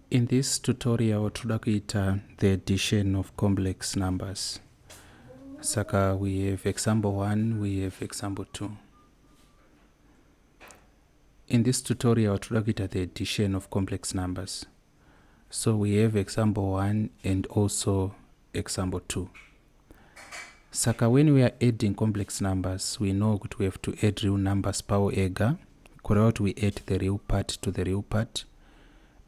In this tutorial, toda kuita the addition of complex numbers. Saka we have example 1, we have example 2. In this tutorial, toda kuita the addition of complex numbers. So we have example 1 and also example 2. Saka when we are adding complex numbers, we know that we have to add real numbers power ega. Correct, we add the real part to the real part.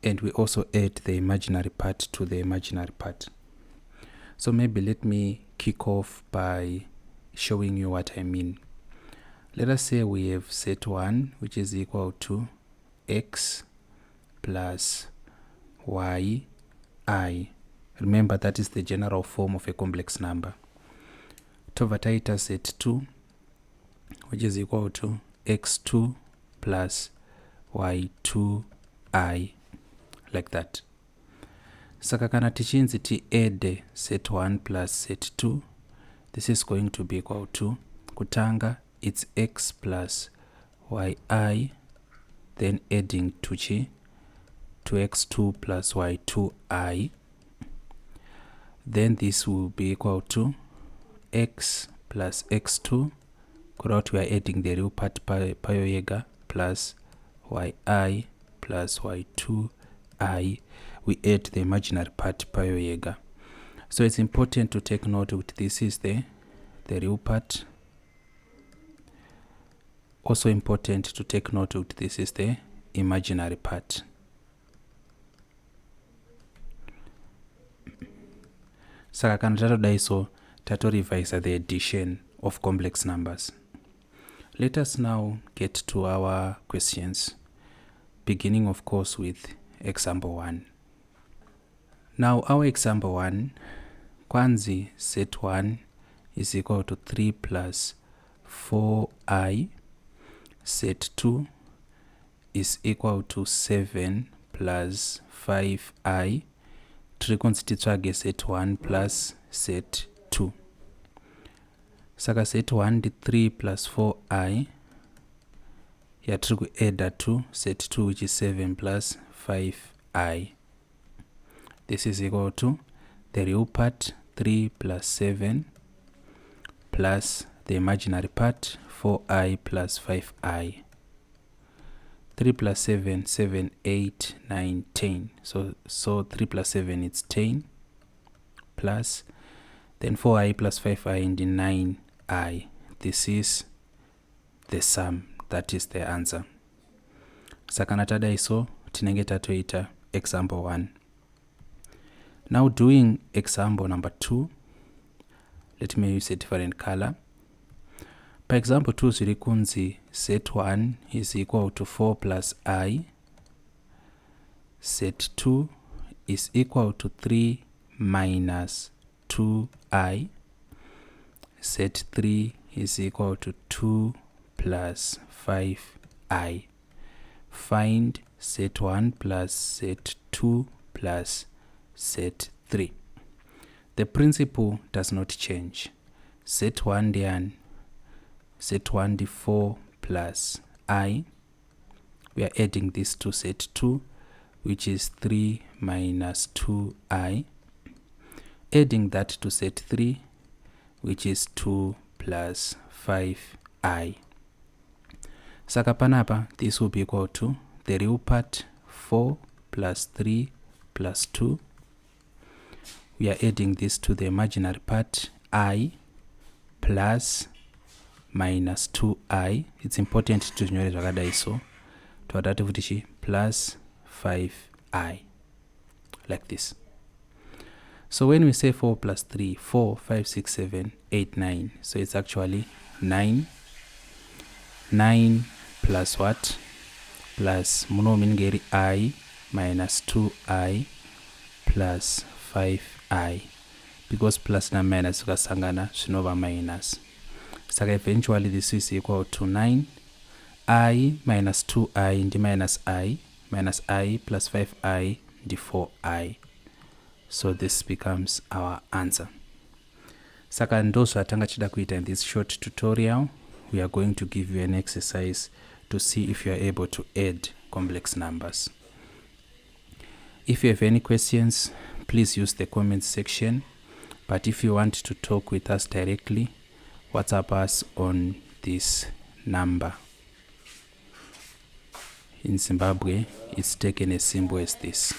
And we also add the imaginary part to the imaginary part. So maybe let me kick off by showing you what I mean. Let us say we have set 1, which is equal to x plus y I. Remember, that is the general form of a complex number. Tovataita set 2, which is equal to x2 plus y2 I. Like that. Saka kana tichinzi ti add set 1 plus set 2, this is going to be equal to kutanga, it's x plus yi, then adding to x2 plus y2i, then this will be equal to x plus x2, correct, we are adding the real part payo yega, plus yi plus y2 I, we add the imaginary part payo yega. So it's important to take note that this is the real part. Also important to take note that this is the imaginary part. Saka kana tatodaiso tato revise the addition of complex numbers. Let us now get to our questions, beginning of course with example 1. Now our example 1, kwanzi set 1 is equal to 3 plus 4i, set 2 is equal to 7 plus 5i, trikonzi titsvage set 1 plus set 2. Saka set 1 di 3 plus 4i, yatiri kuadd to set 2, which is 7 plus 5i. This is equal to the real part 3 plus 7 plus the imaginary part 4i plus 5i. 3 plus 7, 7, 8, 9, 10. So 3 plus 7 it's 10 plus then 4i plus 5i and 9i. This is the sum. That is the answer. Sakana tadaiso tinenge tatoita example 1. Now doing example number 2, let me use a different color. By example 2, zirikunzi set 1 is equal to 4 plus I, set 2 is equal to 3 minus 2i, set 3 is equal to 2 plus 5i. Find set 1 plus set 2 plus set 3. The principle does not change. Set 1 dian, set 1 di 4 plus I. We are adding this to set 2, which is 3 minus 2i. Adding that to set 3, which is 2 plus 5i. Saka panapa, this will be equal to the real part 4 plus 3 plus 2. We are adding this to the imaginary part I plus minus 2i. It's important to nyore zvakadai so toadati kuti plus 5i, like this. So when we say 4 plus 3, 4, 5, 6, 7, 8, 9. So it's actually 9. 9 plus what? Plus muno mingeri I minus 2i plus 5i. Because plus na minus ukasangana zvinova minus. Saka eventually this is equal to 9. I minus 2i ndi minus I plus 5i ndi 4i. So this becomes our answer. Saka ndoso atanga chida kuita in this short tutorial. We are going to give you an exercise to see if you are able to add complex numbers. If you have any questions, please use the comments section. But if you want to talk with us directly, WhatsApp us on this number. In Zimbabwe, it's taken as simple as this.